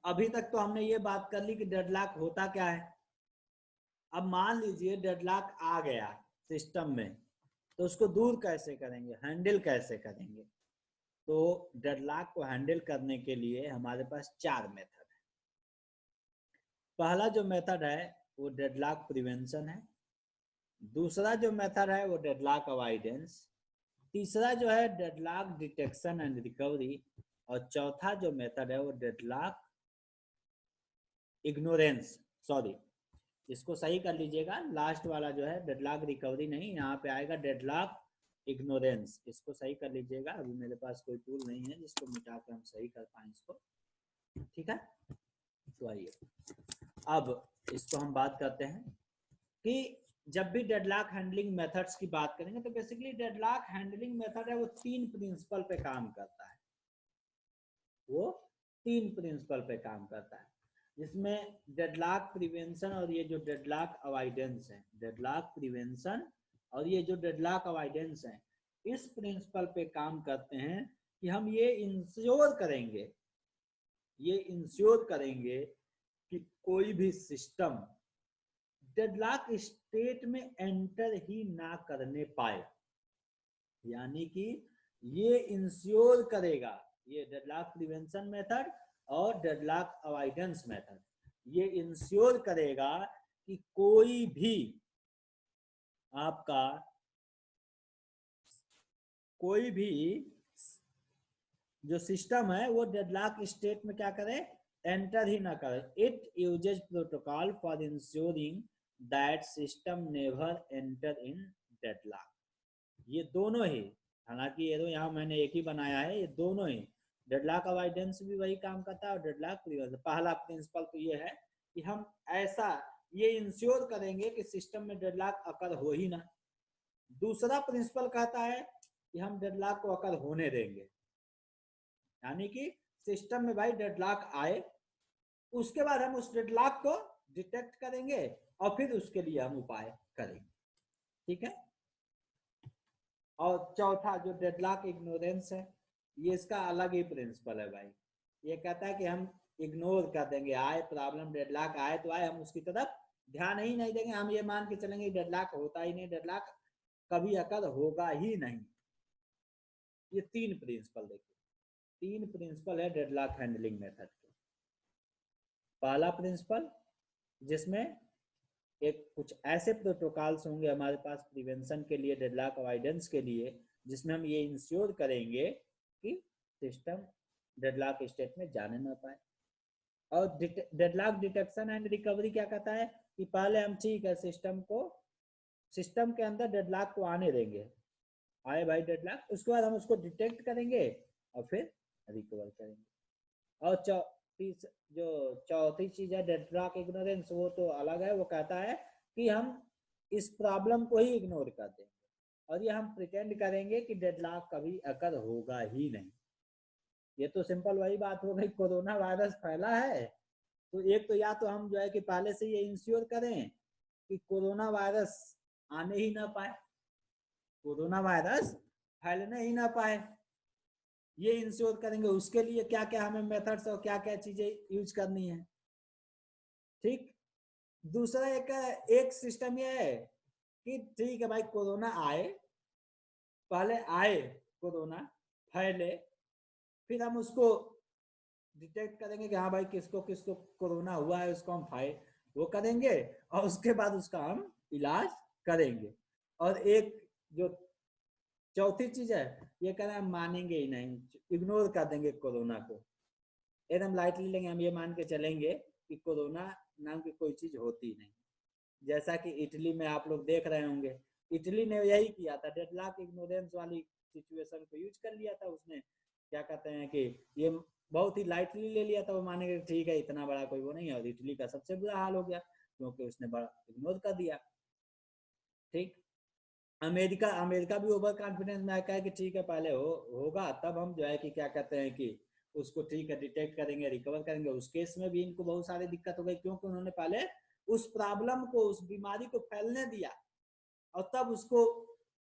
अभी तक तो हमने ये बात कर ली कि डेडलॉक होता क्या है। अब मान लीजिए डेडलॉक आ गया सिस्टम में, तो उसको दूर कैसे करेंगे, हैंडल कैसे करेंगे। तो डेडलॉक को हैंडल करने के लिए हमारे पास 4 मेथड है। पहला जो मेथड है वो डेडलॉक प्रिवेंशन है। दूसरा जो मेथड है वो डेडलॉक अवॉइडेंस। तीसरा जो है डेडलॉक डिटेक्शन एंड रिकवरी। और चौथा जो मेथड है वो डेडलॉक इग्नोरेंस, सॉरी इसको सही कर लीजिएगा, लास्ट वाला जो है डेडलॉक रिकवरी नहीं, यहाँ पे आएगा डेडलॉक इग्नोरेंस। इसको सही कर लीजिएगा, अभी मेरे पास कोई टूल नहीं है जिसको मिटा के हम सही कर पाए इसको। ठीक है, तो आइए अब इसको हम बात करते हैं कि जब भी डेडलॉक हैंडलिंग मेथड्स की बात करेंगे तो बेसिकली डेडलॉक हैंडलिंग मेथड है वो 3 प्रिंसिपल पे काम करता है। वो 3 प्रिंसिपल पे काम करता है, जिसमें डेडलॉक प्रिवेंशन और ये जो डेडलॉक अवॉइडेंस है, डेडलॉक प्रिवेंशन और ये जो डेडलॉक अवॉइडेंस है, इस प्रिंसिपल पे काम करते हैं कि हम ये इंश्योर करेंगे कि कोई भी सिस्टम डेडलॉक स्टेट में एंटर ही ना करने पाए। यानी कि ये इंश्योर करेगा, ये डेडलॉक प्रिवेंशन मेथड और डेडलॉक अवॉइडेंस मेथड ये इंश्योर करेगा कि कोई भी आपका कोई भी जो सिस्टम है वो डेडलॉक स्टेट में क्या करे, एंटर ही ना करे। It uses protocol for ensuring that system never enter in deadlock. ये दोनों ही, हालांकि ये तो यहाँ मैंने एक ही बनाया है, ये दोनों ही डेडलॉक अवॉइडेंस भी वही काम करता है और डेडलॉक प्रिवेंशन। पहला प्रिंसिपल तो ये है कि हम ऐसा ये इंश्योर करेंगे कि सिस्टम में डेडलॉक अकर हो ही ना। दूसरा प्रिंसिपल कहता है कि हम डेडलॉक को अकर होने देंगे, यानी कि सिस्टम में भाई डेडलॉक आए, उसके बाद हम उस डेडलॉक को डिटेक्ट करेंगे और फिर उसके लिए हम उपाय करेंगे। ठीक है, और चौथा जो डेडलॉक इग्नोरेंस है, ये इसका अलग ही प्रिंसिपल है भाई। ये कहता है कि हम इग्नोर कर देंगे, आए प्रॉब्लम डेडलॉक आए तो आए, हम उसकी तरफ ध्यान ही नहीं देंगे, हम ये मान के चलेंगे डेडलॉक होता ही नहीं, डेडलॉक कभी अकर होगा ही नहीं। ये 3 प्रिंसिपल देखिए, 3 प्रिंसिपल है डेडलॉक हैंडलिंग मेथड के। पहला प्रिंसिपल जिसमें एक कुछ ऐसे प्रोटोकॉल्स होंगे हमारे पास प्रिवेंशन के लिए, डेडलॉक अवॉइडेंस के लिए, जिसमें हम ये इंश्योर करेंगे कि सिस्टम डेडलॉक स्टेट में जाने ना पाए। और डेडलॉक डिटेक्शन एंड रिकवरी क्या कहता है कि पहले हम ठीक है सिस्टम के अंदर डेडलॉक को आने देंगे, आए भाई डेडलॉक, उसके बाद हम उसको डिटेक्ट करेंगे और फिर रिकवर करेंगे। और जो चौथी चीज है डेडलॉक इग्नोरेंस, वो तो अलग है, वो कहता है कि हम इस प्रॉब्लम को ही इग्नोर कर देंगे और ये हम प्रिटेंड करेंगे कि डेडलॉक कभी अकर होगा ही नहीं। ये तो सिंपल वही बात हो गई, कोरोना वायरस फैला है तो एक तो या तो हम जो है कि पहले से ये इंश्योर करें कि कोरोना वायरस आने ही ना पाए, कोरोना वायरस फैलने ही ना पाए, ये इंश्योर करेंगे। उसके लिए क्या क्या हमें मेथड्स और क्या क्या चीजें यूज करनी है। ठीक, दूसरा एक सिस्टम ये है कि ठीक है भाई कोरोना आए, पहले आए कोरोना फैले, फिर हम उसको डिटेक्ट करेंगे कि हाँ भाई किसको किसको कोरोना हुआ है, उसको हम वो करेंगे और उसके बाद उसका हम इलाज करेंगे। और एक जो चौथी चीज है ये कह रहे हैं हम मानेंगे ही नहीं, इग्नोर कर देंगे कोरोना को, एकदम लाइटली लेंगे, हम ये मान के चलेंगे कि कोरोना नाम की कोई चीज होती नहीं। जैसा कि इटली में आप लोग देख रहे होंगे, इटली ने यही किया था, डेडलॉक इग्नोरेंस वाली सिचुएशन को यूज कर लिया था उसने, क्या कहते हैं कि ये बहुत ही लाइटली ले लिया था, वो मानेंगे ठीक है इतना बड़ा कोई वो नहीं है, और इटली का सबसे बुरा हाल हो गया क्योंकि उसने बड़ा इग्नोर कर दिया। ठीक, अमेरिका भी ओवर कॉन्फिडेंस में आया कि ठीक है पहले होगा तब हम जो है कि क्या कहते हैं कि उसको ठीक है डिटेक्ट करेंगे रिकवर करेंगे। उस केस में भी इनको बहुत सारी दिक्कत हो गई क्योंकि उन्होंने पहले उस प्रॉब्लम को, उस बीमारी को फैलने दिया और तब उसको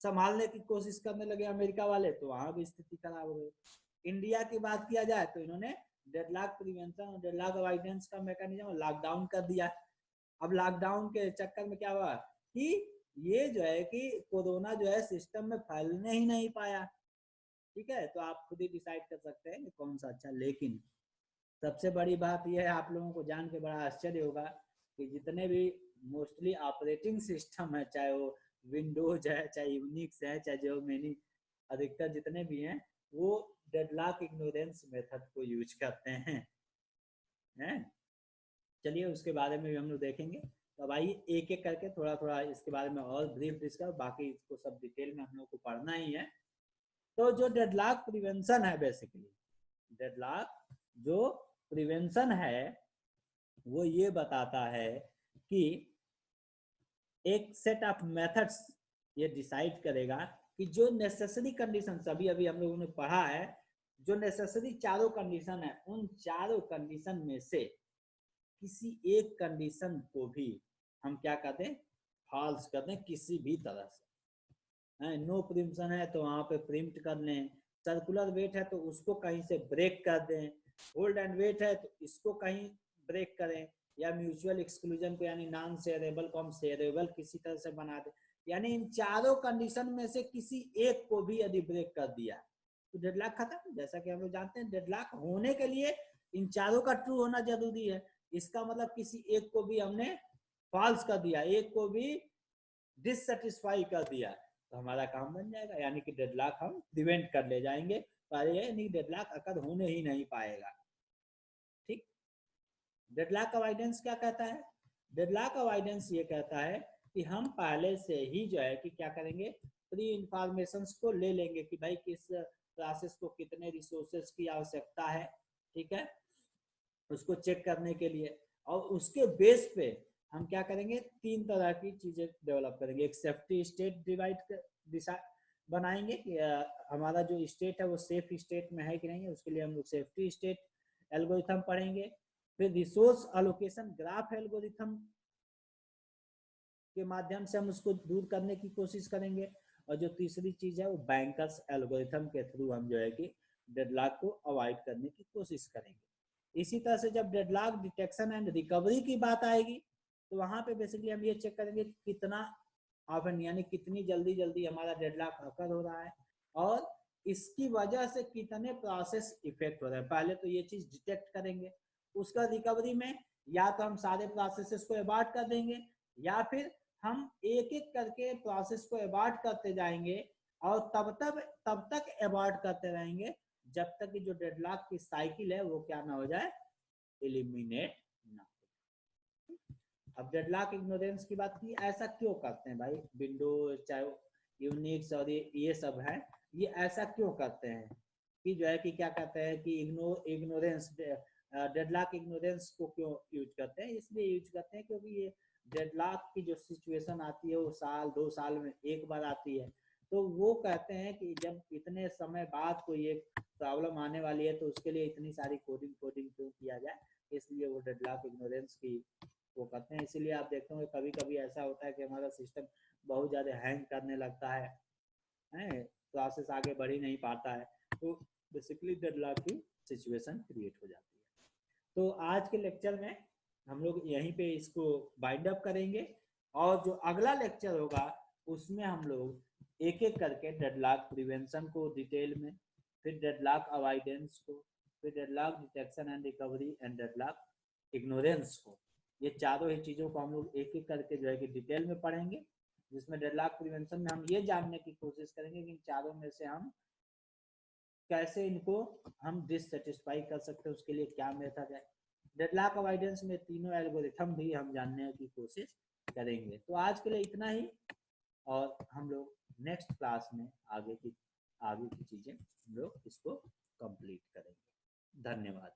संभालने की कोशिश करने लगे अमेरिका वाले, तो वहां भी स्थिति खराब हो गई। इंडिया की बात किया जाए तो इन्होंने डेडलॉक प्रिवेंशन और डेडलॉक अवॉइडेंस का मैकेनिज्म लॉकडाउन कर दिया। अब लॉकडाउन के चक्कर में क्या हुआ कि ये जो है कि कोरोना जो है सिस्टम में फैलने ही नहीं पाया। ठीक है, तो आप खुद ही डिसाइड कर सकते हैं कि कौन सा अच्छा। लेकिन सबसे बड़ी बात यह है, आप लोगों को जान के बड़ा आश्चर्य होगा कि जितने भी मोस्टली ऑपरेटिंग सिस्टम है, चाहे वो विंडोज है, चाहे यूनिक्स है, चाहे जो मैनी, अधिकतर जितने भी हैं वो डेडलॉक इग्नोरेंस मेथड को यूज करते हैं। चलिए उसके बारे में भी हम लोग देखेंगे। तो अब आइए एक एक करके थोड़ा थोड़ा इसके बारे में और ब्रीफ डिस्कस, बाकी इसको सब डिटेल में हम लोग को पढ़ना ही है। तो जो डेडलॉक प्रिवेंशन है, बेसिकली डेडलॉक जो प्रिवेंशन है वो ये बताता है कि एक सेट ऑफ मेथड्स ये डिसाइड करेगा कि जो नेसेसरी कंडीशन, अभी अभी हम लोगों ने पढ़ा है, जो नेसेसरी चारों कंडीशन है, उन चारों कंडीशन में से किसी एक कंडीशन को भी हम क्या कर दें, फॉल्स कर दें किसी भी तरह से। नो प्रिम्पशन है तो वहां पे प्रिम्प्ट कर लें, सर्कुलर वेट है तो उसको कहीं से ब्रेक कर दें, होल्ड एंड वेट है तो इसको कहीं ब्रेक करें, या म्यूचुअल एक्सक्लूजन को यानी नॉन शेयरेबल को हम शेयरेबल किसी तरह से बना दें। यानी इन चारों कंडीशन में से किसी एक को भी यदि ब्रेक कर दिया तो डेडलॉक खत्म। जैसा कि हम लोग जानते हैं डेडलॉक होने के लिए इन चारों का ट्रू होना जरूरी है। इसका मतलब किसी एक को भी हमने फॉल्स कर दिया, एक को भी डिससेटिस्फाई कर दिया तो हमारा काम बन जाएगा, यानी कि डेडलॉक हम प्रिवेंट कर ले जाएंगे, पर यानी डेडलॉक अकर होने ही नहीं पाएगा। ठीक, डेडलॉक अवॉइडेंस क्या कहता है? डेडलॉक अवॉइडेंस ये कहता है कि हम पहले से ही जो है कि क्या करेंगे, प्री इंफॉर्मेशन को ले लेंगे कि भाई किस प्रोसेस को कितने रिसोर्सेज की आवश्यकता है। ठीक है, उसको चेक करने के लिए, और उसके बेस पे हम क्या करेंगे, तीन तरह की चीजें डेवलप करेंगे। एक सेफ्टी स्टेट डिसाइड बनाएंगे कि हमारा जो स्टेट है वो सेफ स्टेट में है कि नहीं है, उसके लिए हम लोग सेफ्टी स्टेट एल्गोरिथम पढ़ेंगे। फिर रिसोर्स एलोकेशन ग्राफ एल्गोरिथम के माध्यम से हम उसको दूर करने की कोशिश करेंगे। और जो तीसरी चीज है वो बैंकर्स एल्गोरिथम के थ्रू हम जो है कि डेडलॉक को अवॉइड करने की कोशिश करेंगे। इसी तरह से जब डेडलॉक डिटेक्शन एंड रिकवरी की बात आएगी तो वहां पे बेसिकली हम ये चेक करेंगे कितना ऑफन, यानी कितनी जल्दी जल्दी हमारा डेडलॉक अकर हो रहा है और इसकी वजह से कितने प्रोसेस इफेक्ट हो रहे हैं। पहले तो ये चीज डिटेक्ट करेंगे, उसका रिकवरी में या तो हम सारे प्रोसेसेस को अबॉर्ट कर देंगे या फिर हम एक एक करके प्रोसेस को अबॉर्ट करते जाएंगे और तब तक अबॉर्ट करते रहेंगे जब तक कि जो डेडलॉक की साइकिल है वो क्या ना हो जाए, एलिमिनेट ना हो। अब डेडलॉक इग्नोरेंस की बात की, ऐसा क्यों करते हैं भाई, विंडो चाहे यूनिक्स और ये सब है, ये ऐसा क्यों करते हैं कि जो है कि क्या कहते हैं कि इग्नोरेंस डेडलॉक इग्नोरेंस को क्यों यूज करते हैं, इसलिए यूज करते हैं क्योंकि ये डेडलॉक की जो सिचुएशन आती है वो साल 2 साल में एक बार आती है। तो वो कहते हैं कि जब इतने समय बाद कोई एक प्रॉब्लम आने वाली है तो उसके लिए इतनी सारी कोडिंग कोडिंग क्यों किया जाए, इसलिए वो डेडलॉक इग्नोरेंस की वो करते हैं। इसीलिए आप देखते होंगे कभी कभी ऐसा होता है कि हमारा सिस्टम बहुत ज़्यादा हैंग करने लगता है, प्रोसेस आगे बढ़ ही नहीं पाता है, तो बेसिकली डेडलॉक की सिचुएशन क्रिएट हो जाती है। तो आज के लेक्चर में हम लोग यहीं पे इसको बाइंड अप करेंगे, और जो अगला लेक्चर होगा उसमें हम लोग एक एक करके डेडलॉक प्रिवेंशन को डिटेल में, फिर डेडलॉक अवॉइडेंस को, फिर deadlock detection and recovery and deadlock ignorance को, ये चारों ही चीज़ों को हम लोग एक एक करके जो है कि डिटेल में पढ़ेंगे, जिसमें डेडलॉक प्रिवेंशन में हम ये जानने की कोशिश करेंगे कि इन चारों में से हम कैसे इनको हम डिससेटिस्फाई कर सकते हैं, उसके लिए क्या मेथड है। डेडलॉक अवॉइडेंस में तीनों एल्गोरिथम भी हम जानने की कोशिश करेंगे। तो आज के लिए इतना ही, और हम लोग नेक्स्ट क्लास में आगे की चीज़ें हम लोग इसको कंप्लीट करेंगे। धन्यवाद।